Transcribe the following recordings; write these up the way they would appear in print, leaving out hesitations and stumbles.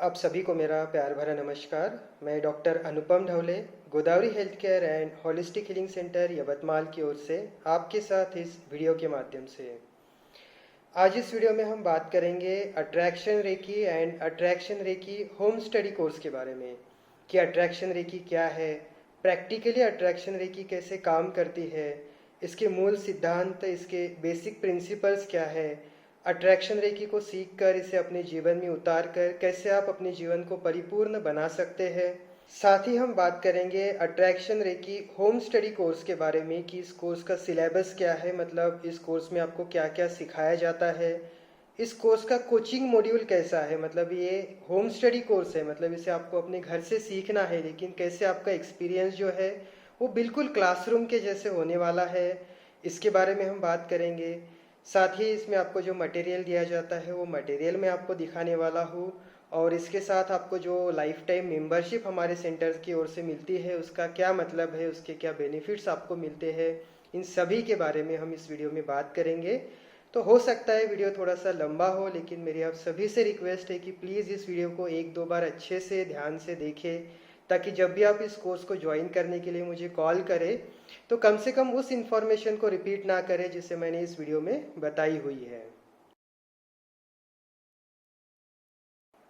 आप सभी को मेरा प्यार भरा नमस्कार। मैं doctor Anupam Dhawale, Godavari health care and holistic healing centre Yavatmal की ओर से आपके साथ इस वीडियो के माध्यम से आज इस वीडियो में हम बात करेंगे attraction reiki and attraction reiki home study course के बारे में कि अट्रैक्शन रेकी क्या है, प्रैक्टिकली अट्रैक्शन रेकी कैसे काम करती है, इसके मूल सिद्धांत, इसके बेसिक प्रिंसिपल्स क्या है, अट्रैक्शन रेकी को सीख कर इसे अपने जीवन में उतार कर कैसे आप अपने जीवन को परिपूर्ण बना सकते हैं। साथ ही हम बात करेंगे attraction reiki home study course के बारे में कि इस कोर्स का सिलेबस क्या है, मतलब इस कोर्स में आपको क्या क्या सिखाया जाता है, इस कोर्स का कोचिंग मॉड्यूल कैसा है, मतलब ये होम स्टडी कोर्स है, मतलब इसे आपको अपने घर से सीखना है, लेकिन कैसे आपका एक्सपीरियंस जो है वो बिल्कुल क्लासरूम के जैसे होने वाला है, इसके बारे में हम बात करेंगे। साथ ही इसमें आपको जो मटेरियल दिया जाता है वो मटेरियल मैं आपको दिखाने वाला हूँ, और इसके साथ आपको जो लाइफ टाइम मेंबरशिप हमारे सेंटर की ओर से मिलती है उसका क्या मतलब है, उसके क्या बेनिफिट्स आपको मिलते हैं, इन सभी के बारे में हम इस वीडियो में बात करेंगे। तो हो सकता है वीडियो थोड़ा सा लंबा हो, लेकिन मेरी आप सभी से रिक्वेस्ट है कि प्लीज़ इस वीडियो को एक दो बार अच्छे से ध्यान से देखें, ताकि जब भी आप इस कोर्स को ज्वाइन करने के लिए मुझे कॉल करें तो कम से कम उस इन्फॉर्मेशन को रिपीट ना करें जिसे मैंने इस वीडियो में बताई हुई है।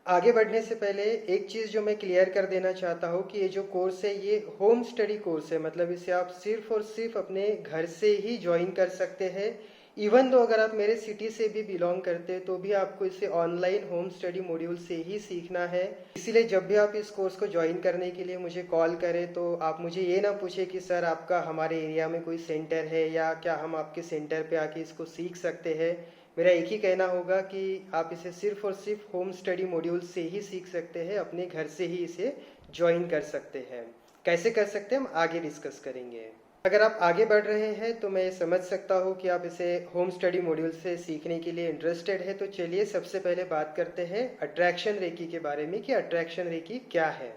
आगे बढ़ने से पहले एक चीज़ जो मैं क्लियर कर देना चाहता हूँ कि ये जो कोर्स है ये होम स्टडी कोर्स है, मतलब इसे आप सिर्फ और सिर्फ अपने घर से ही ज्वाइन कर सकते हैं। इवन दो अगर आप मेरे सिटी से भी बिलोंग करते हैं तो भी आपको इसे ऑनलाइन होम स्टडी मॉड्यूल से ही सीखना है। इसीलिए जब भी आप इस कोर्स को ज्वाइन करने के लिए मुझे कॉल करें तो आप मुझे ये ना पूछे कि सर आपका हमारे एरिया में कोई सेंटर है या क्या हम आपके सेंटर पे आके इसको सीख सकते हैं। मेरा एक ही कहना होगा कि आप इसे सिर्फ और सिर्फ होम स्टडी मॉड्यूल से ही सीख सकते हैं, अपने घर से ही इसे ज्वाइन कर सकते हैं। कैसे कर सकते हैं हम आगे डिस्कस करेंगे। अगर आप आगे बढ़ रहे हैं तो मैं समझ सकता हूँ कि आप इसे होम स्टडी मॉड्यूल से सीखने के लिए इंटरेस्टेड है। तो चलिए सबसे पहले बात करते हैं अट्रैक्शन रेकी के बारे में कि अट्रैक्शन रेकी क्या है।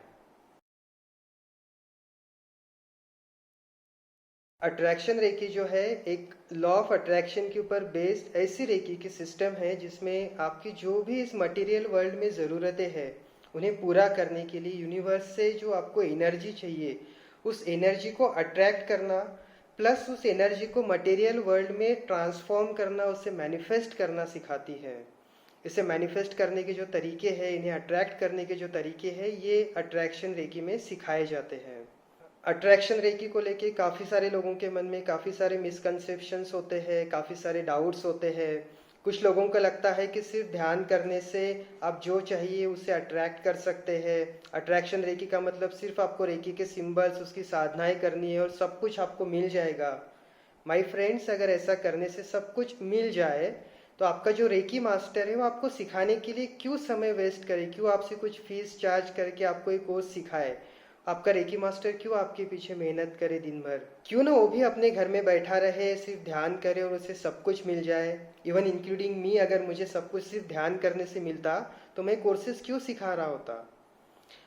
अट्रैक्शन रेकी जो है एक लॉ ऑफ अट्रैक्शन के ऊपर बेस्ड ऐसी रेकी की सिस्टम है जिसमें आपकी जो भी इस मटेरियल वर्ल्ड में ज़रूरतें हैं उन्हें पूरा करने के लिए यूनिवर्स से जो आपको एनर्जी चाहिए उस एनर्जी को अट्रैक्ट करना, प्लस उस एनर्जी को मटेरियल वर्ल्ड में ट्रांसफॉर्म करना, उसे मैनिफेस्ट करना सिखाती है। इसे मैनिफेस्ट करने के जो तरीके हैं, इन्हें अट्रैक्ट करने के जो तरीके हैं, ये अट्रैक्शन रेकी में सिखाए जाते हैं। अट्रैक्शन रेकी को लेके काफ़ी सारे लोगों के मन में काफ़ी सारे मिसकंसेप्शंस होते हैं, काफ़ी सारे डाउट्स होते हैं। कुछ लोगों को लगता है कि सिर्फ ध्यान करने से आप जो चाहिए उसे अट्रैक्ट कर सकते हैं। अट्रैक्शन रेकी का मतलब सिर्फ आपको रेकी के सिंबल्स, उसकी साधनाएं करनी है और सब कुछ आपको मिल जाएगा। माय फ्रेंड्स, अगर ऐसा करने से सब कुछ मिल जाए तो आपका जो रेकी मास्टर है वो आपको सिखाने के लिए क्यों समय वेस्ट करे, क्यों आपसे कुछ फीस चार्ज करके आपको एक कोर्स सिखाए। आपका रेकी मास्टर क्यों आपके पीछे मेहनत करे दिन भर, क्यों ना वो भी अपने घर में बैठा रहे, सिर्फ ध्यान करे और उसे सब कुछ मिल जाए। इवन इंक्लूडिंग मी, अगर मुझे सब कुछ सिर्फ ध्यान करने से मिलता तो मैं कोर्सेज क्यों सिखा रहा होता।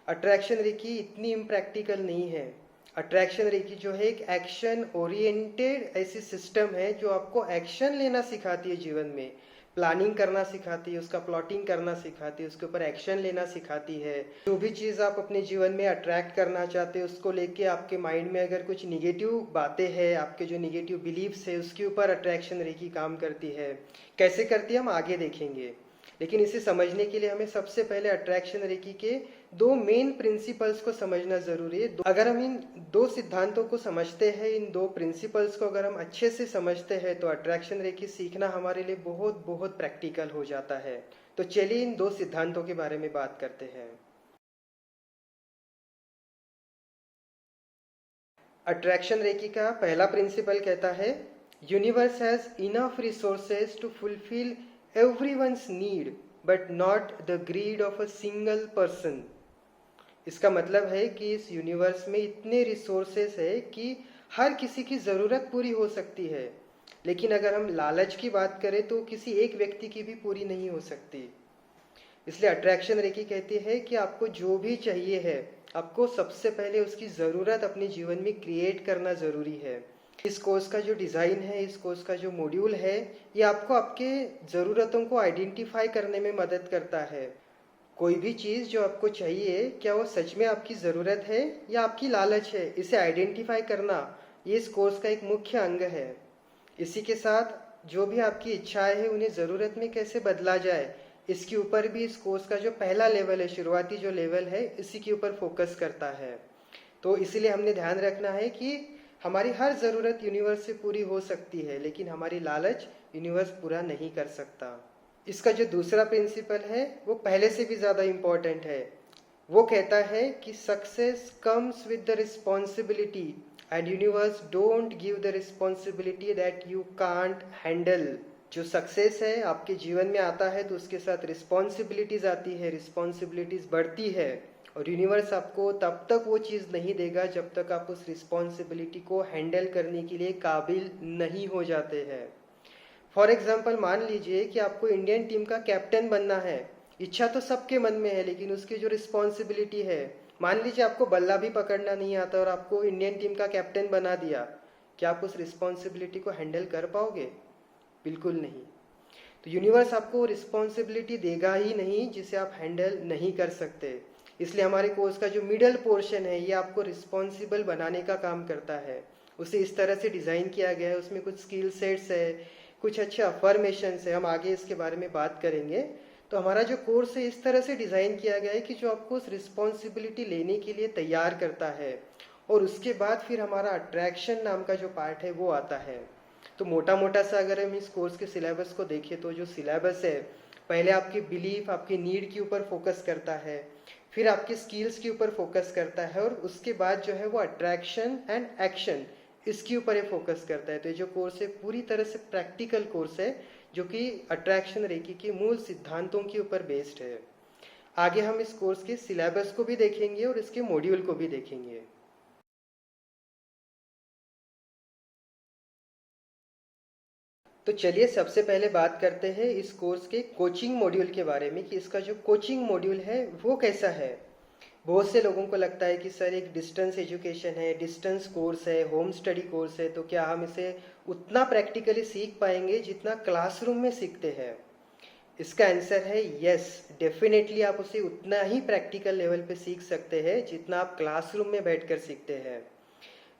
अट्रैक्शन रेकी इतनी इम्प्रैक्टिकल नहीं है। अट्रैक्शन रेकी जो है एक एक्शन ओरिएंटेड ऐसी सिस्टम है जो आपको एक्शन लेना सिखाती है, जीवन में प्लानिंग करना सिखाती है, उसका प्लॉटिंग करना सिखाती है, उसके ऊपर एक्शन लेना सिखाती है। जो भी चीज़ आप अपने जीवन में अट्रैक्ट करना चाहते हो उसको लेके आपके माइंड में अगर कुछ निगेटिव बातें हैं, आपके जो निगेटिव बिलीव्स है, उसके ऊपर अट्रैक्शन रेकी काम करती है। कैसे करती है हम आगे देखेंगे, लेकिन इसे समझने के लिए हमें सबसे पहले अट्रैक्शन रेकी के दो मेन प्रिंसिपल्स को समझना जरूरी है। अगर हम इन दो सिद्धांतों को समझते हैं, इन दो प्रिंसिपल्स को अगर हम अच्छे से समझते हैं तो अट्रैक्शन रेकी सीखना हमारे लिए बहुत बहुत प्रैक्टिकल हो जाता है। तो चलिए इन दो सिद्धांतों के बारे में बात करते हैं। अट्रैक्शन रेकी का पहला प्रिंसिपल कहता है, universe has enough resources to fulfil everyone's need but not the greed of a single person. इसका मतलब है कि इस यूनिवर्स में इतने रिसोर्सेस है कि हर किसी की ज़रूरत पूरी हो सकती है, लेकिन अगर हम लालच की बात करें तो किसी एक व्यक्ति की भी पूरी नहीं हो सकती। इसलिए अट्रैक्शन रेकी कहती है कि आपको जो भी चाहिए है, आपको सबसे पहले उसकी ज़रूरत अपने जीवन में क्रिएट करना ज़रूरी है। इस कोर्स का जो डिज़ाइन है, इस कोर्स का जो मॉड्यूल है, ये आपको आपके ज़रूरतों को आइडेंटिफाई करने में मदद करता है। कोई भी चीज़ जो आपको चाहिए, क्या वो सच में आपकी ज़रूरत है या आपकी लालच है, इसे आइडेंटिफाई करना ये इस कोर्स का एक मुख्य अंग है। इसी के साथ जो भी आपकी इच्छाएं हैं उन्हें ज़रूरत में कैसे बदला जाए, इसके ऊपर भी इस कोर्स का जो पहला लेवल है, शुरुआती जो लेवल है, इसी के ऊपर फोकस करता है। तो इसीलिए हमने ध्यान रखना है कि हमारी हर ज़रूरत यूनिवर्स से पूरी हो सकती है, लेकिन हमारी लालच यूनिवर्स पूरा नहीं कर सकता। इसका जो दूसरा प्रिंसिपल है वो पहले से भी ज़्यादा इम्पोर्टेंट है। वो कहता है कि success comes with the responsibility and universe don't give the responsibility that you can't handle. जो सक्सेस है आपके जीवन में आता है तो उसके साथ रिस्पॉन्सिबिलिटीज आती है, रिस्पॉन्सिबिलिटीज बढ़ती है, और यूनिवर्स आपको तब तक वो चीज़ नहीं देगा जब तक आप उस रिस्पॉन्सिबिलिटी को हैंडल करने के लिए काबिल नहीं हो जाते हैं। फॉर एग्जाम्पल मान लीजिए कि आपको इंडियन टीम का कैप्टन बनना है। इच्छा तो सबके मन में है, लेकिन उसकी जो रिस्पॉन्सिबिलिटी है, मान लीजिए आपको बल्ला भी पकड़ना नहीं आता और आपको इंडियन टीम का कैप्टन बना दिया, क्या आप उस रिस्पॉन्सिबिलिटी को हैंडल कर पाओगे? बिल्कुल नहीं। तो यूनिवर्स आपको रिस्पॉन्सिबिलिटी देगा ही नहीं जिसे आप हैंडल नहीं कर सकते। इसलिए हमारे कोर्स का जो मिडल पोर्शन है ये आपको रिस्पॉन्सिबल बनाने का काम करता है। उसे इस तरह से डिज़ाइन किया गया है, उसमें कुछ स्किल सेट्स है, कुछ अच्छे अफर्मेशंस है, हम आगे इसके बारे में बात करेंगे। तो हमारा जो कोर्स है इस तरह से डिज़ाइन किया गया है कि जो आपको उस रिस्पॉन्सिबिलिटी लेने के लिए तैयार करता है, और उसके बाद फिर हमारा अट्रैक्शन नाम का जो पार्ट है वो आता है। तो मोटा मोटा सा अगर हम इस कोर्स के सिलेबस को देखें तो जो सिलेबस है, पहले आपकी बिलीफ, आपकी नीड के ऊपर फोकस करता है, फिर आपके स्किल्स के ऊपर फोकस करता है, और उसके बाद जो है वो अट्रैक्शन एंड एक्शन, इसके ऊपर ये फोकस करता है। तो ये जो कोर्स है पूरी तरह से प्रैक्टिकल कोर्स है, जो कि अट्रैक्शन रेकी के मूल सिद्धांतों के ऊपर बेस्ड है। आगे हम इस कोर्स के सिलेबस को भी देखेंगे और इसके मॉड्यूल को भी देखेंगे। तो चलिए सबसे पहले बात करते हैं इस कोर्स के कोचिंग मॉड्यूल के बारे में कि इसका जो कोचिंग मॉड्यूल है वो कैसा है। बहुत से लोगों को लगता है कि सर एक डिस्टेंस एजुकेशन है, डिस्टेंस कोर्स है, होम स्टडी कोर्स है, तो क्या हम इसे उतना प्रैक्टिकली सीख पाएंगे जितना क्लासरूम में सीखते हैं? इसका आंसर है यस, डेफिनेटली आप उसे उतना ही प्रैक्टिकल लेवल पे सीख सकते हैं जितना आप क्लासरूम में बैठकर सीखते हैं।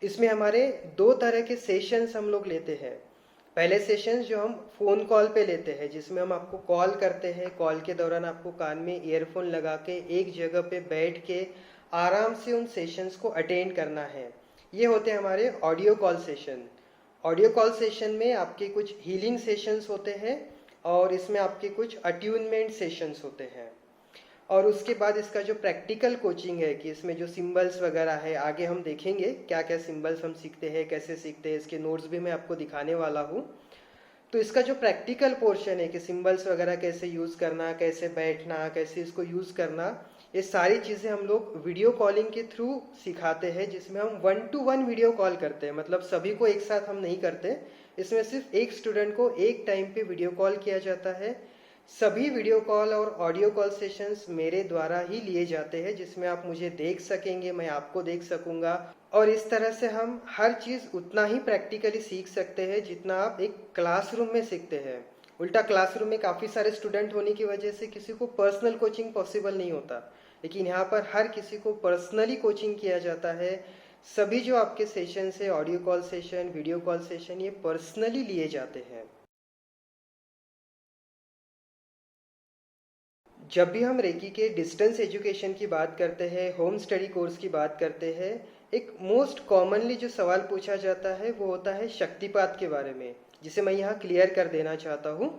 इसमें हमारे दो तरह के सेशंस हम लोग लेते हैं। पहले सेशंस जो हम फ़ोन कॉल पे लेते हैं, जिसमें हम आपको कॉल करते हैं, कॉल के दौरान आपको कान में ईयरफोन लगा के एक जगह पे बैठ के आराम से उन सेशंस को अटेंड करना है। ये होते हैं हमारे audio call session. Audio call session में आपके कुछ हीलिंग सेशंस होते हैं और इसमें आपके कुछ अट्यूनमेंट सेशंस होते हैं। और उसके बाद इसका जो प्रैक्टिकल कोचिंग है कि इसमें जो सिंबल्स वगैरह है, आगे हम देखेंगे क्या क्या सिंबल्स हम सीखते हैं, कैसे सीखते हैं, इसके नोट्स भी मैं आपको दिखाने वाला हूँ। तो इसका जो प्रैक्टिकल पोर्शन है कि सिंबल्स वगैरह कैसे यूज़ करना, कैसे बैठना, कैसे इसको यूज़ करना, ये सारी चीज़ें हम लोग वीडियो कॉलिंग के थ्रू सिखाते हैं, जिसमें हम 1-to-1 वीडियो कॉल करते हैं। मतलब सभी को एक साथ हम नहीं करते, इसमें सिर्फ एक स्टूडेंट को एक टाइम पे वीडियो कॉल किया जाता है। सभी वीडियो कॉल और ऑडियो कॉल सेशंस मेरे द्वारा ही लिए जाते हैं, जिसमें आप मुझे देख सकेंगे, मैं आपको देख सकूंगा, और इस तरह से हम हर चीज़ उतना ही प्रैक्टिकली सीख सकते हैं जितना आप एक क्लासरूम में सीखते हैं। उल्टा क्लासरूम में काफ़ी सारे स्टूडेंट होने की वजह से किसी को पर्सनल कोचिंग पॉसिबल नहीं होता, लेकिन यहाँ पर हर किसी को पर्सनली कोचिंग किया जाता है। सभी जो आपके सेशंस है, audio call session, video call session, ये पर्सनली लिए जाते हैं। जब भी हम रेकी के डिस्टेंस एजुकेशन की बात करते हैं, होम स्टडी कोर्स की बात करते हैं, एक मोस्ट कॉमनली जो सवाल पूछा जाता है वो होता है शक्तिपात के बारे में, जिसे मैं यहाँ क्लियर कर देना चाहता हूँ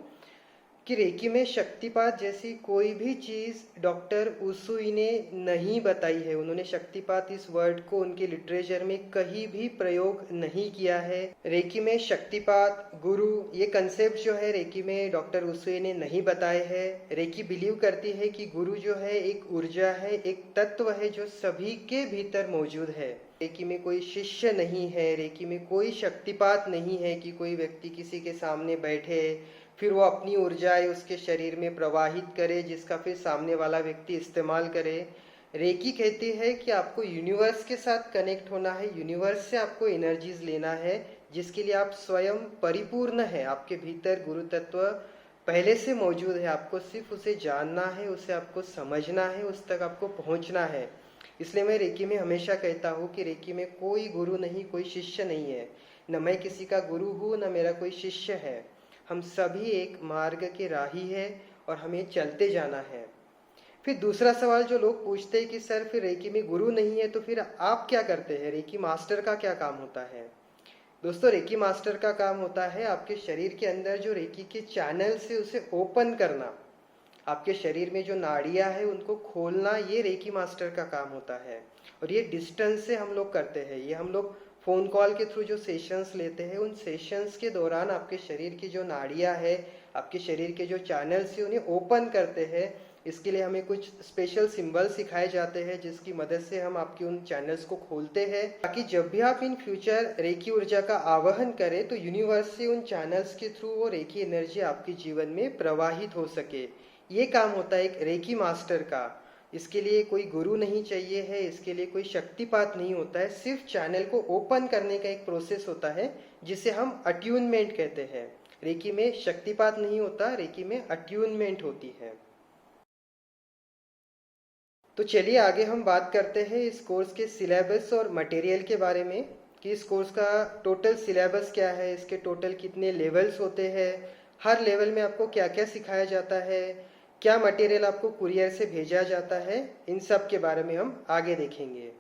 कि रेकी में शक्तिपात जैसी कोई भी चीज़ डॉक्टर उसुई ने नहीं बताई है। उन्होंने शक्तिपात इस वर्ड को उनके लिटरेचर में कहीं भी प्रयोग नहीं किया है। रेकी में शक्तिपात, गुरु, ये कंसेप्ट जो है रेकी में डॉक्टर उसुई ने नहीं बताए हैं। रेकी बिलीव करती है कि गुरु जो है एक ऊर्जा है, एक तत्व है जो सभी के भीतर मौजूद है। रेकी में कोई शिष्य नहीं है, रेकी में कोई शक्तिपात नहीं है कि कोई व्यक्ति किसी के सामने बैठे, फिर वो अपनी ऊर्जाएं उसके शरीर में प्रवाहित करे, जिसका फिर सामने वाला व्यक्ति इस्तेमाल करे। रेकी कहती है कि आपको यूनिवर्स के साथ कनेक्ट होना है, यूनिवर्स से आपको एनर्जीज लेना है, जिसके लिए आप स्वयं परिपूर्ण है। आपके भीतर गुरु तत्व पहले से मौजूद है, आपको सिर्फ उसे जानना है, उसे आपको समझना है, उस तक आपको पहुंचना है। इसलिए मैं रेकी में हमेशा कहता हूँ कि रेकी में कोई गुरु नहीं, कोई शिष्य नहीं है। न मैं किसी का गुरु हूँ, न मेरा कोई शिष्य है। हम सभी एक मार्ग के राही है और हमें चलते जाना है। फिर दूसरा सवाल जो लोग पूछते हैं कि सर फिर रेकी में गुरु नहीं है तो फिर आप क्या करते हैं, रेकी मास्टर का क्या काम होता है? दोस्तों, रेकी मास्टर का काम होता है आपके शरीर के अंदर जो रेकी के चैनल से उसे ओपन करना, आपके शरीर में जो नाड़ियां है उनको खोलना, ये रेकी मास्टर का काम होता है। और ये डिस्टेंस से हम लोग करते हैं। ये हम लोग फ़ोन कॉल के थ्रू जो सेशंस लेते हैं, उन सेशंस के दौरान आपके शरीर की जो नाड़ियां है, आपके शरीर के जो चैनल्स है, उन्हें ओपन करते हैं। इसके लिए हमें कुछ स्पेशल सिंबल सिखाए जाते हैं जिसकी मदद से हम आपके उन चैनल्स को खोलते हैं, ताकि जब भी आप इन फ्यूचर रेकी ऊर्जा का आवाहन करें तो यूनिवर्स से उन चैनल्स के थ्रू वो रेकी एनर्जी आपके जीवन में प्रवाहित हो सके। ये काम होता है एक रेकी मास्टर का। इसके लिए कोई गुरु नहीं चाहिए है, इसके लिए कोई शक्तिपात नहीं होता है, सिर्फ चैनल को ओपन करने का एक प्रोसेस होता है जिसे हम अट्यूनमेंट कहते हैं। रेकी में शक्तिपात नहीं होता, रेकी में अट्यूनमेंट होती है। तो चलिए आगे हम बात करते हैं इस कोर्स के सिलेबस और मटेरियल के बारे में, कि इस कोर्स का टोटल सिलेबस क्या है, इसके टोटल कितने लेवल्स होते हैं, हर लेवल में आपको क्या क्या सिखाया जाता है, क्या मटेरियल आपको कुरियर से भेजा जाता है, इन सब के बारे में हम आगे देखेंगे।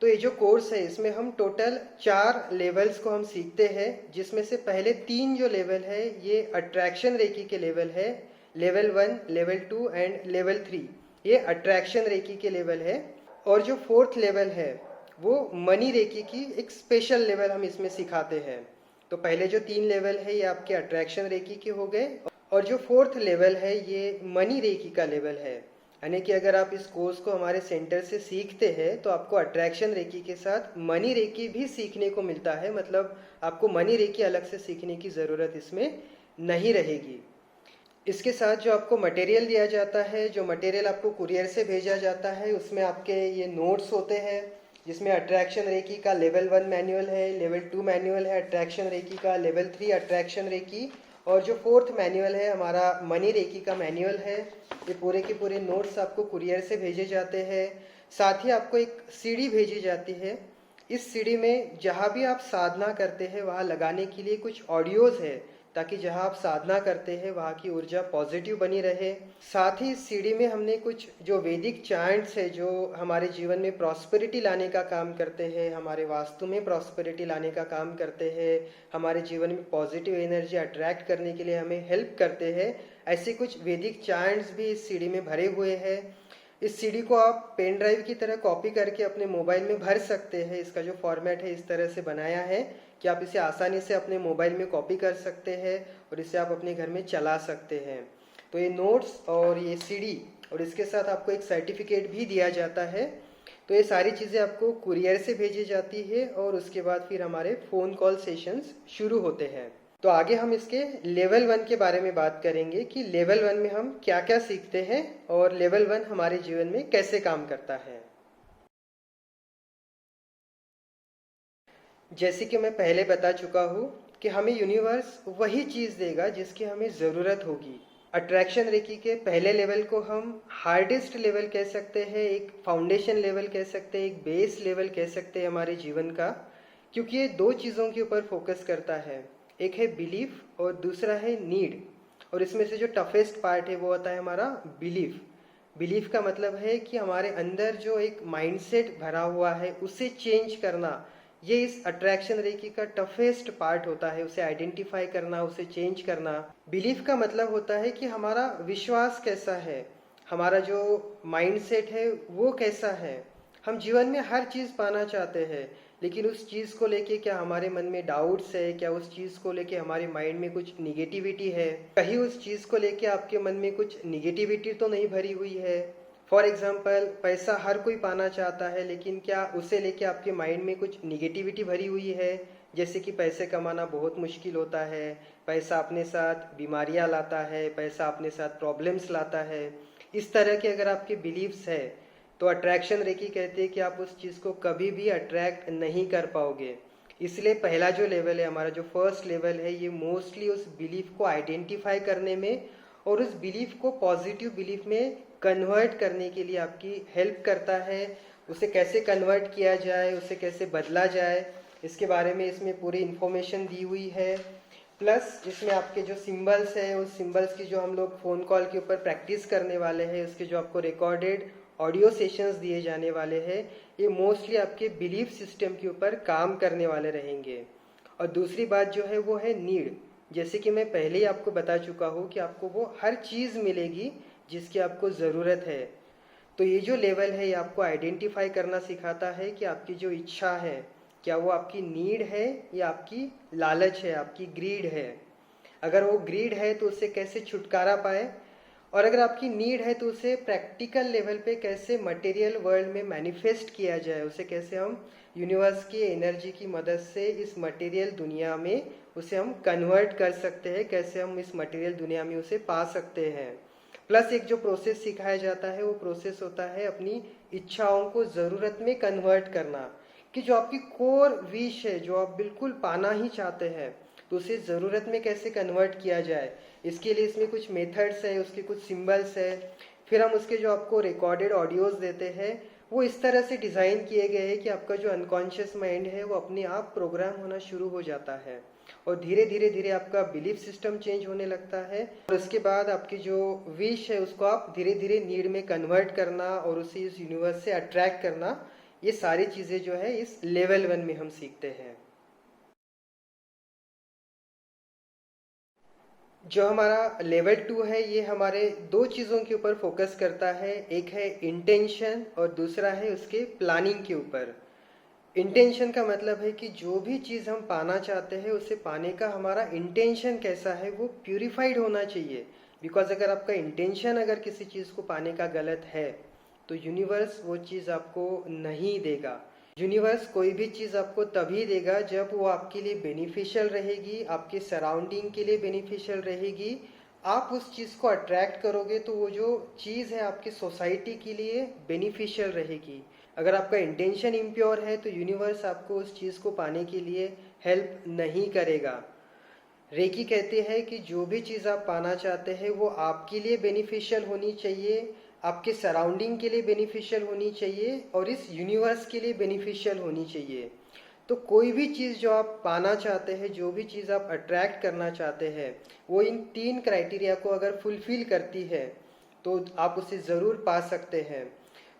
तो ये जो कोर्स है इसमें हम टोटल 4 लेवल्स को हम सीखते हैं, जिसमें से पहले 3 जो लेवल है ये अट्रैक्शन रेकी के लेवल है। लेवल 1, लेवल 2 एंड लेवल 3 ये अट्रैक्शन रेकी के लेवल है। और जो 4th लेवल है वो मनी रेकी की एक स्पेशल लेवल हम इसमें सिखाते हैं। तो पहले जो 3 लेवल है ये आपके अट्रैक्शन रेकी के हो गए, और जो 4th लेवल है ये मनी रेकी का लेवल है। यानी कि अगर आप इस कोर्स को हमारे सेंटर से सीखते हैं तो आपको अट्रैक्शन रेकी के साथ मनी रेकी भी सीखने को मिलता है। मतलब आपको मनी रेकी अलग से सीखने की ज़रूरत इसमें नहीं रहेगी। इसके साथ जो आपको मटेरियल दिया जाता है, जो मटेरियल आपको कुरियर से भेजा जाता है, उसमें आपके ये नोट्स होते हैं, जिसमें अट्रैक्शन रेकी का लेवल 1 मैनुअल है, लेवल 2 मैनुअल है अट्रैक्शन रेकी का, लेवल 3 अट्रैक्शन रेकी, और जो 4th मैनुअल है हमारा मनी रेकी का मैनुअल है। ये पूरे के पूरे नोट्स आपको कुरियर से भेजे जाते हैं। साथ ही आपको एक सीडी भेजी जाती है। इस सीडी में जहाँ भी आप साधना करते हैं वहाँ लगाने के लिए कुछ ऑडियोज़ है, ताकि जहाँ आप साधना करते हैं वहाँ की ऊर्जा पॉजिटिव बनी रहे। साथ ही इस सीडी में हमने कुछ जो वैदिक चैंट्स है जो हमारे जीवन में प्रॉस्पेरिटी लाने का काम करते हैं, हमारे वास्तु में प्रॉस्पेरिटी लाने का काम करते हैं, हमारे जीवन में पॉजिटिव एनर्जी अट्रैक्ट करने के लिए हमें हेल्प करते हैं, ऐसे कुछ वैदिक चैंट्स भी इस सीडी में भरे हुए हैं। इस सीडी को आप पेन ड्राइव की तरह कॉपी करके अपने मोबाइल में भर सकते हैं। इसका जो फॉर्मेट है इस तरह से बनाया है कि आप इसे आसानी से अपने मोबाइल में कॉपी कर सकते हैं और इसे आप अपने घर में चला सकते हैं। तो ये नोट्स और ये सीडी और इसके साथ आपको एक सर्टिफिकेट भी दिया जाता है। तो ये सारी चीज़ें आपको कुरियर से भेजी जाती है और उसके बाद फिर हमारे फ़ोन कॉल सेशंस शुरू होते हैं। तो आगे हम इसके लेवल 1 के बारे में बात करेंगे कि लेवल 1 में हम क्या क्या सीखते हैं और लेवल 1 हमारे जीवन में कैसे काम करता है। जैसे कि मैं पहले बता चुका हूँ कि हमें यूनिवर्स वही चीज़ देगा जिसकी हमें ज़रूरत होगी। अट्रैक्शन रेकी के पहले लेवल को हम हार्डेस्ट लेवल कह सकते हैं, एक फाउंडेशन लेवल कह सकते हैं, एक बेस लेवल कह सकते हैं हमारे जीवन का, क्योंकि ये 2 चीज़ों के ऊपर फोकस करता है। एक है बिलीफ और दूसरा है नीड। और इसमें से जो टफेस्ट पार्ट है वो होता है हमारा बिलीफ। बिलीफ का मतलब है कि हमारे अंदर जो एक माइंडसेट भरा हुआ है उसे चेंज करना, ये इस अट्रैक्शन रेकी का टफेस्ट पार्ट होता है। उसे आइडेंटिफाई करना, उसे चेंज करना। बिलीफ का मतलब होता है कि हमारा विश्वास कैसा है, हमारा जो माइंडसेट है वो कैसा है। हम जीवन में हर चीज़ पाना चाहते हैं, लेकिन उस चीज़ को लेके क्या हमारे मन में डाउट्स है, क्या उस चीज़ को लेके हमारे माइंड में कुछ निगेटिविटी है, कहीं उस चीज़ को लेके आपके मन में कुछ निगेटिविटी तो नहीं भरी हुई है। फॉर एग्जाम्पल, पैसा हर कोई पाना चाहता है, लेकिन क्या उसे लेके आपके माइंड में कुछ निगेटिविटी भरी हुई है, जैसे कि पैसे कमाना बहुत मुश्किल होता है, पैसा अपने साथ बीमारियां लाता है, पैसा अपने साथ प्रॉब्लम्स लाता है। इस तरह के अगर आपके बिलीव्स है तो अट्रैक्शन रेकी कहते हैं कि आप उस चीज़ को कभी भी अट्रैक्ट नहीं कर पाओगे। इसलिए पहला जो लेवल है हमारा, जो फर्स्ट लेवल है, ये मोस्टली उस बिलीफ को आइडेंटिफाई करने में और उस बिलीफ को पॉजिटिव बिलीफ में कन्वर्ट करने के लिए आपकी हेल्प करता है। उसे कैसे कन्वर्ट किया जाए, उसे कैसे बदला जाए, इसके बारे में इसमें पूरी इन्फॉर्मेशन दी हुई है। प्लस इसमें आपके जो सिंबल्स है, उस सिंबल्स की जो हम लोग फ़ोन कॉल के ऊपर प्रैक्टिस करने वाले हैं, उसके जो आपको रिकॉर्डेड ऑडियो सेशंस दिए जाने वाले हैं, ये मोस्टली आपके बिलीफ सिस्टम के ऊपर काम करने वाले रहेंगे। और दूसरी बात जो है वो है नीड। जैसे कि मैं पहले ही आपको बता चुका हूँ कि आपको वो हर चीज़ मिलेगी जिसकी आपको ज़रूरत है। तो ये जो लेवल है ये आपको आइडेंटिफाई करना सिखाता है कि आपकी जो इच्छा है, क्या वो आपकी नीड है या आपकी लालच है, आपकी ग्रीड है। अगर वो ग्रीड है तो उससे कैसे छुटकारा पाए, और अगर आपकी नीड है तो उसे प्रैक्टिकल लेवल पे कैसे मटेरियल वर्ल्ड में मैनिफेस्ट किया जाए, उसे कैसे हम यूनिवर्स की एनर्जी की मदद से इस मटेरियल दुनिया में उसे हम कन्वर्ट कर सकते हैं, कैसे हम इस मटेरियल दुनिया में उसे पा सकते हैं। प्लस एक जो प्रोसेस सिखाया जाता है वो प्रोसेस होता है अपनी इच्छाओं को ज़रूरत में कन्वर्ट करना, कि जो आपकी कोर विश है, जो आप बिल्कुल पाना ही चाहते हैं, तो उसे ज़रूरत में कैसे कन्वर्ट किया जाए। इसके लिए इसमें कुछ मेथड्स है, उसके कुछ सिंबल्स है। फिर हम उसके जो आपको रिकॉर्डेड ऑडियोज़ देते हैं वो इस तरह से डिज़ाइन किए गए हैं कि आपका जो अनकॉन्शियस माइंड है वो अपने आप प्रोग्राम होना शुरू हो जाता है और धीरे धीरे धीरे आपका बिलीफ सिस्टम चेंज होने लगता है। और उसके बाद आपकी जो विश है उसको आप धीरे धीरे नीड में कन्वर्ट करना और उसे इस यूनिवर्स से अट्रैक्ट करना, ये सारी चीज़ें जो है इस लेवल 1 में हम सीखते हैं। जो हमारा लेवल 2 है ये हमारे दो चीज़ों के ऊपर फोकस करता है, एक है इंटेंशन और दूसरा है उसके प्लानिंग के ऊपर। इंटेंशन का मतलब है कि जो भी चीज़ हम पाना चाहते हैं उसे पाने का हमारा इंटेंशन कैसा है, वो प्यूरिफाइड होना चाहिए। बिकॉज अगर आपका इंटेंशन अगर किसी चीज़ को पाने का गलत है तो यूनिवर्स वो चीज़ आपको नहीं देगा। यूनिवर्स कोई भी चीज़ आपको तभी देगा जब वो आपके लिए बेनिफिशियल रहेगी, आपके सराउंडिंग के लिए बेनिफिशियल रहेगी। आप उस चीज़ को अट्रैक्ट करोगे तो वो जो चीज़ है आपकी सोसाइटी के लिए बेनिफिशियल रहेगी। अगर आपका इंटेंशन इम्प्योर है तो यूनिवर्स आपको उस चीज़ को पाने के लिए हेल्प नहीं करेगा। रेकी कहते हैं कि जो भी चीज़ आप पाना चाहते हैं वो आपके लिए बेनिफिशियल होनी चाहिए, आपके सराउंडिंग के लिए बेनिफिशियल होनी चाहिए और इस यूनिवर्स के लिए बेनिफिशियल होनी चाहिए। तो कोई भी चीज़ जो आप पाना चाहते हैं, जो भी चीज़ आप अट्रैक्ट करना चाहते हैं, वो इन 3 क्राइटेरिया को अगर फुलफिल करती है तो आप उसे ज़रूर पा सकते हैं।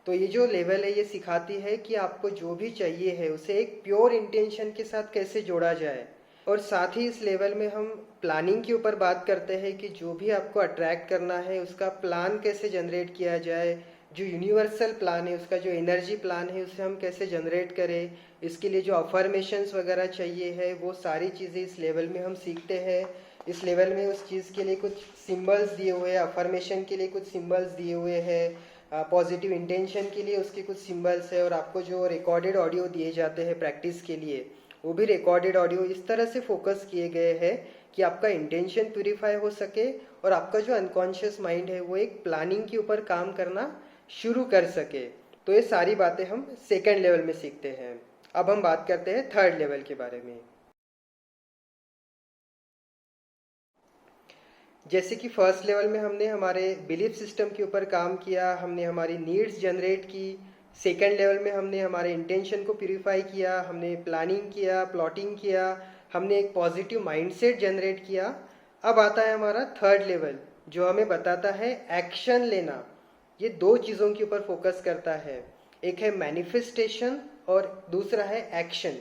तो ये जो लेवल है ये सिखाती है कि आपको जो भी चाहिए है उसे एक प्योर इंटेंशन के साथ कैसे जोड़ा जाए। और साथ ही इस लेवल में हम प्लानिंग के ऊपर बात करते हैं कि जो भी आपको अट्रैक्ट करना है उसका प्लान कैसे जनरेट किया जाए, जो यूनिवर्सल प्लान है, उसका जो एनर्जी प्लान है उसे हम कैसे जनरेट करें। इसके लिए जो अफर्मेशंस वगैरह चाहिए है वो सारी चीज़ें इस लेवल में हम सीखते हैं। इस लेवल में उस चीज़ के लिए कुछ सिंबल्स दिए हुए हैं, अफर्मेशन के लिए कुछ सिंबल्स दिए हुए हैं, पॉजिटिव इंटेंशन के लिए उसके कुछ सिंबल्स है, और आपको जो रिकॉर्डेड ऑडियो दिए जाते हैं प्रैक्टिस के लिए वो भी रिकॉर्डेड ऑडियो इस तरह से फोकस किए गए हैं कि आपका इंटेंशन प्यूरिफाई हो सके और आपका जो अनकॉन्शियस माइंड है वो एक प्लानिंग के ऊपर काम करना शुरू कर सके। तो ये सारी बातें हम सेकेंड लेवल में सीखते हैं। अब हम बात करते हैं थर्ड लेवल के बारे में। जैसे कि फर्स्ट लेवल में हमने हमारे बिलीफ सिस्टम के ऊपर काम किया, हमने हमारी नीड्स जनरेट की। सेकेंड लेवल में हमने हमारे इंटेंशन को प्यूरिफाई किया, हमने प्लानिंग किया, प्लॉटिंग किया, हमने एक पॉजिटिव माइंडसेट जनरेट किया। अब आता है हमारा थर्ड लेवल जो हमें बताता है एक्शन लेना। ये दो चीज़ों के ऊपर फोकस करता है, एक है मैनिफेस्टेशन और दूसरा है एक्शन।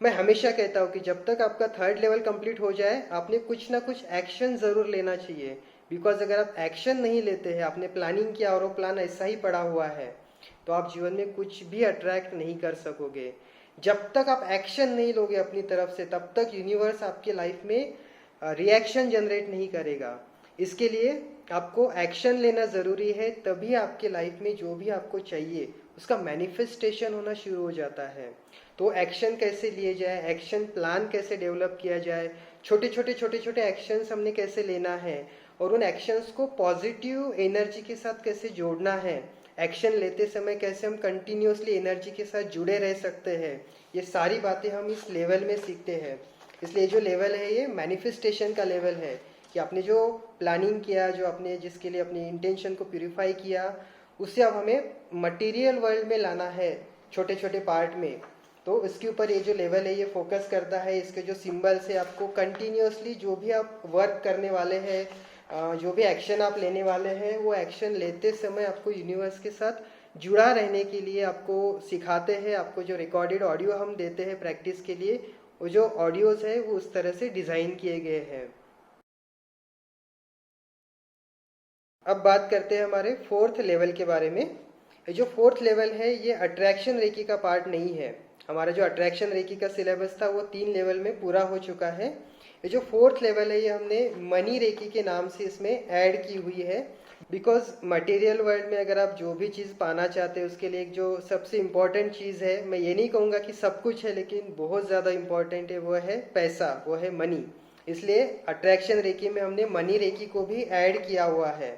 मैं हमेशा कहता हूँ कि जब तक आपका थर्ड लेवल कंप्लीट हो जाए आपने कुछ ना कुछ एक्शन ज़रूर लेना चाहिए। बिकॉज अगर आप एक्शन नहीं लेते हैं, आपने प्लानिंग किया और वो प्लान ऐसा ही पड़ा हुआ है, तो आप जीवन में कुछ भी अट्रैक्ट नहीं कर सकोगे। जब तक आप एक्शन नहीं लोगे अपनी तरफ से तब तक यूनिवर्स आपके लाइफ में रिएक्शन जनरेट नहीं करेगा। इसके लिए आपको एक्शन लेना ज़रूरी है, तभी आपके लाइफ में जो भी आपको चाहिए उसका मैनिफेस्टेशन होना शुरू हो जाता है। तो एक्शन कैसे लिए जाए, एक्शन प्लान कैसे डेवलप किया जाए, छोटे छोटे एक्शंस हमने कैसे लेना है और उन एक्शंस को पॉजिटिव एनर्जी के साथ कैसे जोड़ना है, एक्शन लेते समय कैसे हम कंटिन्यूसली एनर्जी के साथ जुड़े रह सकते हैं, ये सारी बातें हम इस लेवल में सीखते हैं। इसलिए जो लेवल है ये मैनिफेस्टेशन का लेवल है कि आपने जो प्लानिंग किया, जो आपने जिसके लिए अपनी इंटेंशन को प्यूरिफाई किया, उससे अब हमें मटेरियल वर्ल्ड में लाना है छोटे छोटे पार्ट में। तो इसके ऊपर ये जो लेवल है ये फोकस करता है। इसके जो सिंबल्स है, आपको कंटिन्यूसली जो भी आप वर्क करने वाले हैं, जो भी एक्शन आप लेने वाले हैं, वो एक्शन लेते समय आपको यूनिवर्स के साथ जुड़ा रहने के लिए आपको सिखाते हैं। आपको जो रिकॉर्डेड ऑडियो हम देते हैं प्रैक्टिस के लिए, वो जो ऑडियोज है वो उस तरह से डिज़ाइन किए गए हैं। अब बात करते हैं हमारे फोर्थ लेवल के बारे में। जो फोर्थ लेवल है ये अट्रैक्शन रेकी का पार्ट नहीं है। हमारा जो अट्रैक्शन रेकी का सिलेबस था वो 3 लेवल में पूरा हो चुका है। ये जो फोर्थ लेवल है ये हमने मनी रेकी के नाम से इसमें ऐड की हुई है। बिकॉज मटेरियल वर्ल्ड में अगर आप जो भी चीज़ पाना चाहते हैं उसके लिए एक जो सबसे इम्पॉर्टेंट चीज़ है, मैं ये नहीं कहूँगा कि सब कुछ है, लेकिन बहुत ज़्यादा इम्पॉर्टेंट है, वो है पैसा, वो है मनी। इसलिए अट्रैक्शन रेकी में हमने मनी रेकी को भी ऐड किया हुआ है।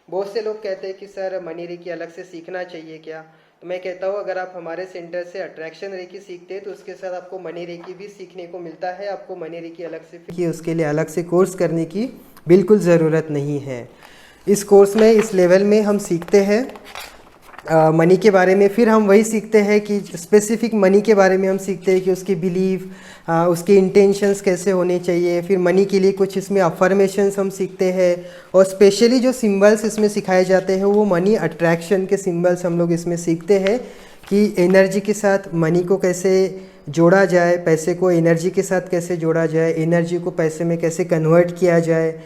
बहुत से लोग कहते हैं कि सर मनी रेकी अलग से सीखना चाहिए क्या? तो मैं कहता हूँ अगर आप हमारे सेंटर से अट्रैक्शन रेकी सीखते हैं तो उसके साथ आपको मनी रेकी भी सीखने को मिलता है। आपको मनी रेकी अलग से कि उसके लिए अलग से कोर्स करने की बिल्कुल ज़रूरत नहीं है। इस कोर्स में, इस लेवल में हम सीखते हैं मनी के बारे में। फिर हम वही सीखते हैं कि स्पेसिफिक मनी के बारे में हम सीखते हैं कि उसके बिलीव, उसके इंटेंशंस कैसे होने चाहिए। फिर मनी के लिए कुछ इसमें अफर्मेशंस हम सीखते हैं, और स्पेशली जो सिंबल्स इसमें सिखाए जाते हैं वो मनी अट्रैक्शन के सिंबल्स हम लोग इसमें सीखते हैं कि एनर्जी के साथ मनी को कैसे जोड़ा जाए, पैसे को एनर्जी के साथ कैसे जोड़ा जाए, एनर्जी को पैसे में कैसे कन्वर्ट किया जाए।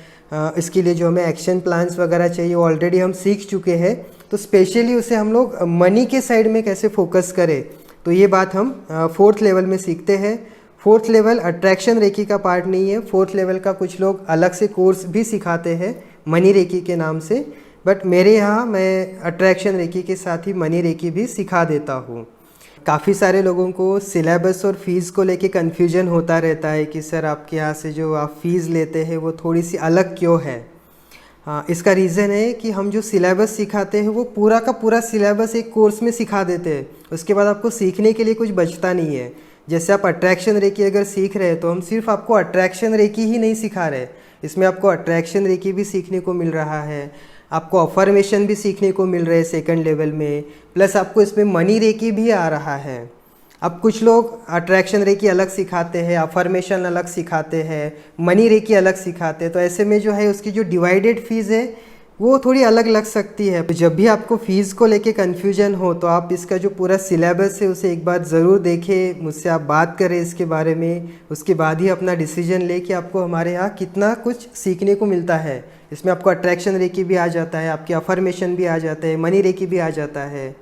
इसके लिए जो हमें एक्शन प्लान्स वगैरह चाहिए वो ऑलरेडी हम सीख चुके हैं। तो स्पेशली उसे हम लोग मनी के साइड में कैसे फोकस करें, तो ये बात हम फोर्थ लेवल में सीखते हैं। फोर्थ लेवल अट्रैक्शन रेकी का पार्ट नहीं है। फोर्थ लेवल का कुछ लोग अलग से कोर्स भी सिखाते हैं मनी रेकी के नाम से, बट मेरे यहाँ मैं अट्रैक्शन रेकी के साथ ही मनी रेकी भी सिखा देता हूँ। काफ़ी सारे लोगों को सिलेबस और फ़ीस को लेके कन्फ्यूजन होता रहता है कि सर आपके यहाँ से जो आप फ़ीस लेते हैं वो थोड़ी सी अलग क्यों है। इसका रीज़न है कि हम जो सिलेबस सिखाते हैं वो पूरा का पूरा सिलेबस एक कोर्स में सिखा देते हैं। उसके बाद आपको सीखने के लिए कुछ बचता नहीं है। जैसे आप अट्रैक्शन रेकी अगर सीख रहे हैं तो हम सिर्फ आपको अट्रैक्शन रेकी ही नहीं सिखा रहे, इसमें आपको अट्रैक्शन रेकी भी सीखने को मिल रहा है, आपको अफर्मेशन भी सीखने को मिल रहे हैं सेकंड लेवल में, प्लस आपको इसमें मनी रेकी भी आ रहा है। अब कुछ लोग अट्रैक्शन रेकी अलग सिखाते हैं, अफर्मेशन अलग सिखाते हैं, मनी रेकी अलग सिखाते हैं। तो ऐसे में जो है उसकी जो डिवाइडेड फ़ीस है वो थोड़ी अलग लग सकती है। तो जब भी आपको फ़ीस को लेके कन्फ्यूजन हो तो आप इसका जो पूरा सिलेबस है उसे एक बार ज़रूर देखें, मुझसे आप बात करें इसके बारे में। उसके बाद ही अपना डिसीजन ले कि आपको हमारे यहाँ कितना कुछ सीखने को मिलता है। इसमें आपको अट्रैक्शन रेकी भी आ जाता है, आपकी अफर्मेशन भी आ जाता है, मनी रेकी भी आ जाता है।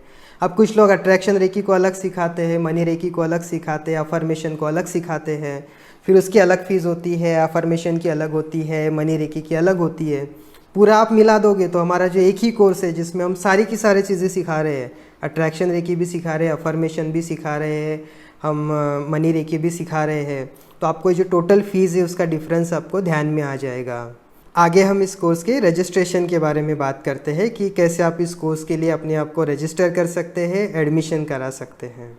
अब कुछ लोग अट्रैक्शन रेकी को अलग सिखाते हैं, मनी रेकी को अलग सिखाते हैं, अफर्मेशन को अलग सिखाते हैं। फिर उसकी अलग फ़ीस होती है, अफर्मेशन की अलग होती है, मनी रेकी की अलग होती है। पूरा आप मिला दोगे तो हमारा जो एक ही कोर्स है जिसमें हम सारी की सारी चीज़ें सिखा रहे हैं, अट्रैक्शन रेकी भी सिखा रहे हैं, अफर्मेशन भी सिखा रहे हैं, हम मनी रेकी भी सिखा रहे हैं, तो आपको जो टोटल फ़ीस है उसका डिफरेंस आपको ध्यान में आ जाएगा। आगे हम इस कोर्स के रजिस्ट्रेशन के बारे में बात करते हैं कि कैसे आप इस कोर्स के लिए अपने आप को रजिस्टर कर सकते हैं, एडमिशन करा सकते हैं।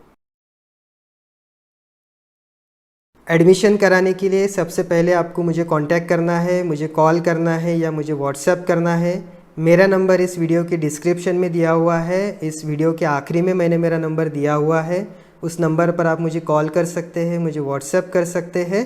एडमिशन कराने के लिए सबसे पहले आपको मुझे कांटेक्ट करना है, मुझे कॉल करना है या मुझे व्हाट्सएप करना है। मेरा नंबर इस वीडियो के डिस्क्रिप्शन में दिया हुआ है, इस वीडियो के आखिरी में मैंने मेरा नंबर दिया हुआ है। उस नंबर पर आप मुझे कॉल कर सकते हैं, मुझे व्हाट्सएप कर सकते हैं।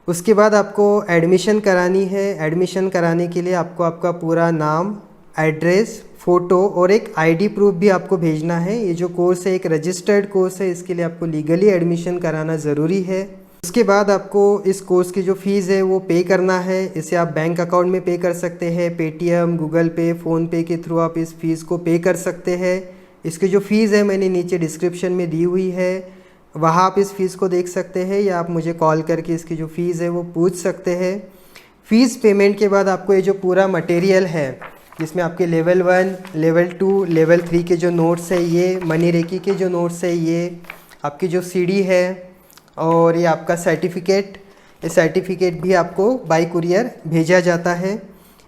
उसके बाद आपको एडमिशन करानी है। एडमिशन कराने के लिए आपको आपका पूरा नाम, एड्रेस, फ़ोटो और एक आईडी प्रूफ भी आपको भेजना है। ये जो कोर्स है एक रजिस्टर्ड कोर्स है, इसके लिए आपको लीगली एडमिशन कराना ज़रूरी है। उसके बाद आपको इस कोर्स की जो फ़ीस है वो पे करना है। इसे आप बैंक अकाउंट में पे कर सकते हैं, पेटीएम, गूगल पे, फ़ोनपे के थ्रू आप इस फ़ीस को पे कर सकते हैं। इसकी जो फ़ीस है मैंने नीचे डिस्क्रिप्शन में दी हुई है, वहाँ आप इस फ़ीस को देख सकते हैं, या आप मुझे कॉल करके इसकी जो फ़ीस है वो पूछ सकते हैं। फ़ीस पेमेंट के बाद आपको ये जो पूरा मटेरियल है जिसमें आपके लेवल 1, लेवल 2, लेवल 3 के जो नोट्स है, ये मनी रेकी के जो नोट्स है, ये आपकी जो सीडी है और ये आपका सर्टिफिकेट, ये सर्टिफिकेट भी आपको बाय कुरियर भेजा जाता है।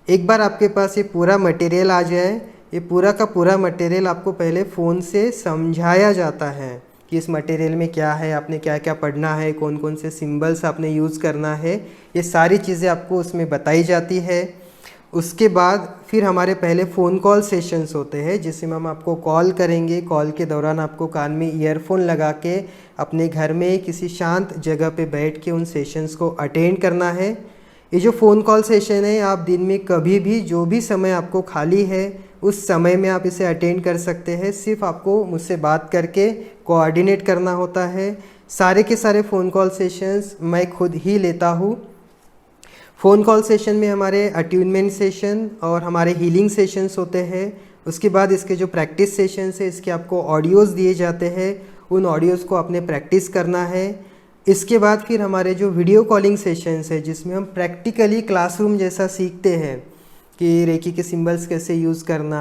एक बार आपके पास ये पूरा मटेरियल आ जाए, ये पूरा का पूरा मटेरियल आपको पहले फ़ोन से समझाया जाता है कि इस मटेरियल में क्या है, आपने क्या क्या पढ़ना है, कौन कौन से सिंबल्स आपने यूज़ करना है, ये सारी चीज़ें आपको उसमें बताई जाती है। उसके बाद फिर हमारे पहले फ़ोन कॉल सेशंस होते हैं जिसमें हम आपको कॉल करेंगे। कॉल के दौरान आपको कान में ईयरफोन लगा के अपने घर में किसी शांत जगह पे बैठ के उन सेशंस को अटेंड करना है। ये जो फ़ोन कॉल सेशन है, आप दिन में कभी भी जो भी समय आपको खाली है उस समय में आप इसे अटेंड कर सकते हैं। सिर्फ आपको मुझसे बात करके कोऑर्डिनेट करना होता है। सारे के सारे फ़ोन कॉल सेशंस मैं खुद ही लेता हूँ। फ़ोन कॉल सेशन में हमारे अट्यूनमेंट सेशन और हमारे हीलिंग सेशंस होते हैं। उसके बाद इसके जो प्रैक्टिस सेशंस है, इसके आपको ऑडियोज़ दिए जाते हैं, उन ऑडियोज़ को आपने प्रैक्टिस करना है। इसके बाद फिर हमारे जो वीडियो कॉलिंग सेशंस है जिसमें हम प्रैक्टिकली क्लासरूम जैसा सीखते हैं कि रेकी के सिंबल्स कैसे यूज़ करना,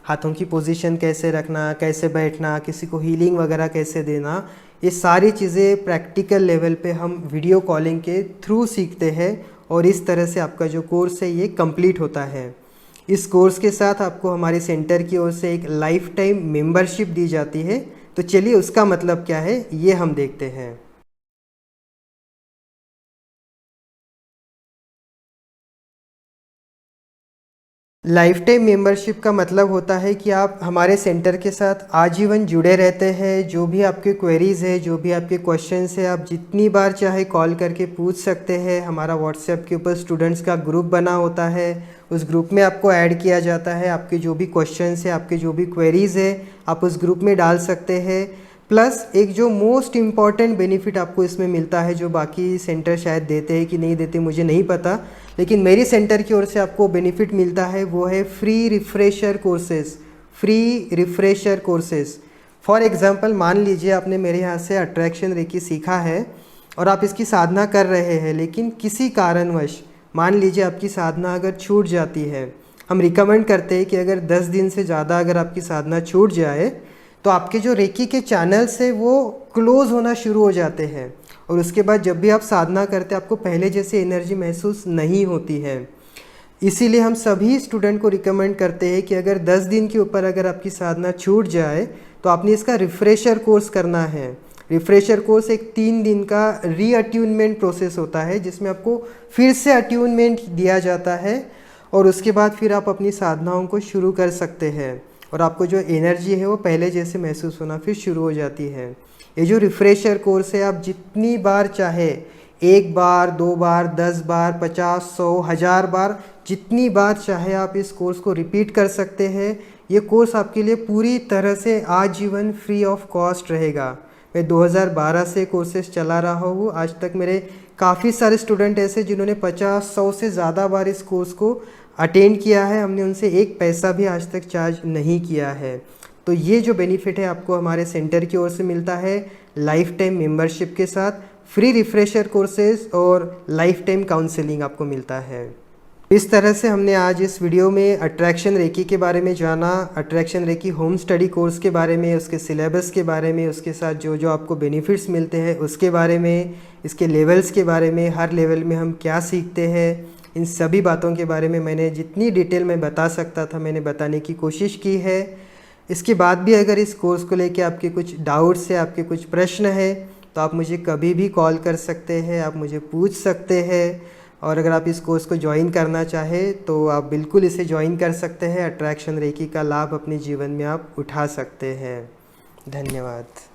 हाथों की पोजीशन कैसे रखना, कैसे बैठना, किसी को हीलिंग वगैरह कैसे देना, ये सारी चीज़ें प्रैक्टिकल लेवल पे हम वीडियो कॉलिंग के थ्रू सीखते हैं। और इस तरह से आपका जो कोर्स है ये कंप्लीट होता है। इस कोर्स के साथ आपको हमारे सेंटर की ओर से एक लाइफ टाइम मेंबरशिप दी जाती है। तो चलिए उसका मतलब क्या है ये हम देखते हैं। लाइफ टाइम मेंबरशिप का मतलब होता है कि आप हमारे सेंटर के साथ आजीवन जुड़े रहते हैं। जो भी आपके क्वेरीज़ है, जो भी आपके क्वेश्चंस है, आप जितनी बार चाहे कॉल करके पूछ सकते हैं। हमारा व्हाट्सएप के ऊपर स्टूडेंट्स का ग्रुप बना होता है, उस ग्रुप में आपको ऐड किया जाता है। आपके जो भी क्वेश्चंस है, आपके जो भी क्वेरीज़ है, आप उस ग्रुप में डाल सकते हैं। प्लस एक जो मोस्ट इम्पॉर्टेंट बेनिफिट आपको इसमें मिलता है, जो बाकी सेंटर शायद देते हैं कि नहीं देते मुझे नहीं पता, लेकिन मेरी सेंटर की ओर से आपको बेनिफिट मिलता है, वो है free refresher courses. Free refresher courses for example, मान लीजिए आपने मेरे यहाँ से अट्रैक्शन रेकी सीखा है और आप इसकी साधना कर रहे हैं, लेकिन किसी कारणवश मान लीजिए आपकी साधना अगर छूट जाती है। हम रिकमेंड करते हैं कि अगर 10 दिन से ज़्यादा अगर आपकी साधना छूट जाए तो आपके जो रेकी के चैनल्स है वो क्लोज़ होना शुरू हो जाते हैं, और उसके बाद जब भी आप साधना करते हैं आपको पहले जैसी एनर्जी महसूस नहीं होती है। इसीलिए हम सभी स्टूडेंट को रिकमेंड करते हैं कि अगर 10 दिन के ऊपर अगर आपकी साधना छूट जाए तो आपने इसका रिफ़्रेशर कोर्स करना है। रिफ़्रेशर कोर्स एक 3 दिन का रीअट्यूनमेंट प्रोसेस होता है जिसमें आपको फिर से अट्यूनमेंट दिया जाता है, और उसके बाद फिर आप अपनी साधनाओं को शुरू कर सकते हैं और आपको जो एनर्जी है वो पहले जैसे महसूस होना फिर शुरू हो जाती है। ये जो रिफ़्रेशर कोर्स है, आप जितनी बार चाहे, 1 बार, 2 बार, 10 बार, 50, 100, 1000 बार, जितनी बार चाहे आप इस कोर्स को रिपीट कर सकते हैं। ये कोर्स आपके लिए पूरी तरह से आजीवन फ्री ऑफ कॉस्ट रहेगा। मैं 2012 से कोर्सेज चला रहा हूँ। आज तक मेरे काफ़ी सारे स्टूडेंट ऐसे जिन्होंने 50, 100 से ज़्यादा बार इस कोर्स को अटेंड किया है। हमने उनसे एक पैसा भी आज तक चार्ज नहीं किया है। तो ये जो बेनिफिट है आपको हमारे सेंटर की ओर से मिलता है, लाइफ टाइम मेंबरशिप के साथ फ्री रिफ्रेशर कोर्सेज और लाइफ टाइम काउंसलिंग आपको मिलता है। इस तरह से हमने आज इस वीडियो में अट्रैक्शन रेकी के बारे में जाना, attraction reiki home study course के बारे में, उसके सिलेबस के बारे में, उसके साथ जो जो आपको बेनिफिट्स मिलते हैं उसके बारे में, इसके लेवल्स के बारे में, हर लेवल में हम क्या सीखते हैं, इन सभी बातों के बारे में मैंने जितनी डिटेल में बता सकता था मैंने बताने की कोशिश की है। इसके बाद भी अगर इस कोर्स को लेके आपके कुछ डाउट्स है, आपके कुछ प्रश्न है, तो आप मुझे कभी भी कॉल कर सकते हैं, आप मुझे पूछ सकते हैं। और अगर आप इस कोर्स को ज्वाइन करना चाहें तो आप बिल्कुल इसे ज्वाइन कर सकते हैं। अट्रैक्शन रेकी का लाभ अपने जीवन में आप उठा सकते हैं। धन्यवाद।